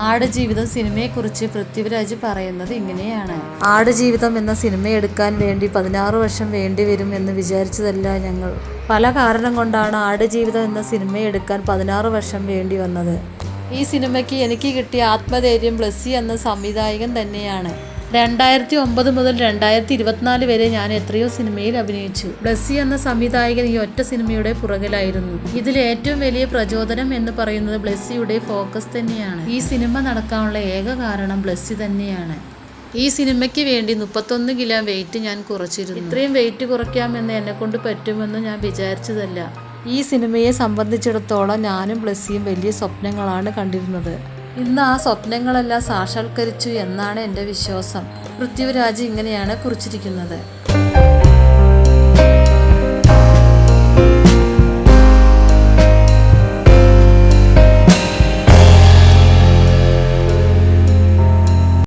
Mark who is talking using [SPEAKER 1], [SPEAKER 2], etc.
[SPEAKER 1] ആടുജീവിതം സിനിമയെക്കുറിച്ച് പൃഥ്വിരാജ് പറയുന്നത് ഇങ്ങനെയാണ്. ആടുജീവിതം എന്ന സിനിമ എടുക്കാൻ വേണ്ടി 16 വർഷം വേണ്ടിവരും എന്ന് വിചാരിച്ചതല്ല ഞങ്ങൾ. പല കാരണം കൊണ്ടാണ് ആടുജീവിതം എന്ന സിനിമ എടുക്കാൻ 16 വർഷം വേണ്ടി വന്നത്. ഈ സിനിമയ്ക്ക് എനിക്ക് കിട്ടിയ ആത്മധൈര്യം ബ്ലെസ്സി എന്ന സംവിധായകൻ തന്നെയാണ്. 2009 മുതൽ 2024 വരെ ഞാൻ എത്രയോ സിനിമയിൽ അഭിനയിച്ചു. ബ്ലെസ്സി എന്ന സംവിധായകൻ ഈ ഒറ്റ സിനിമയുടെ പുറകിലായിരുന്നു. ഇതിൽ ഏറ്റവും വലിയ പ്രചോദനം എന്ന് പറയുന്നത് ബ്ലെസ്സിയുടെ ഫോക്കസ് തന്നെയാണ്. ഈ സിനിമ നടക്കാനുള്ള ഏക കാരണം ബ്ലെസ്സി തന്നെയാണ്. ഈ സിനിമയ്ക്ക് വേണ്ടി 31 കിലോ വെയിറ്റ് ഞാൻ കുറച്ചിരുന്നു. ഇത്രയും വെയിറ്റ് കുറയ്ക്കാമെന്ന് എന്നെക്കൊണ്ട് പറ്റുമെന്ന് ഞാൻ വിചാരിച്ചതല്ല. ഈ സിനിമയെ സംബന്ധിച്ചിടത്തോളം ഞാനും ബ്ലെസ്സിയും വലിയ സ്വപ്നങ്ങളാണ് കണ്ടിരുന്നത്. ഇന്ന് ആ സ്വപ്നങ്ങളെല്ലാം സാക്ഷാത്കരിച്ചു എന്നാണ് എൻ്റെ വിശ്വാസം. പൃഥ്വിരാജ് ഇങ്ങനെയാണ് കുറിച്ചിരിക്കുന്നത്.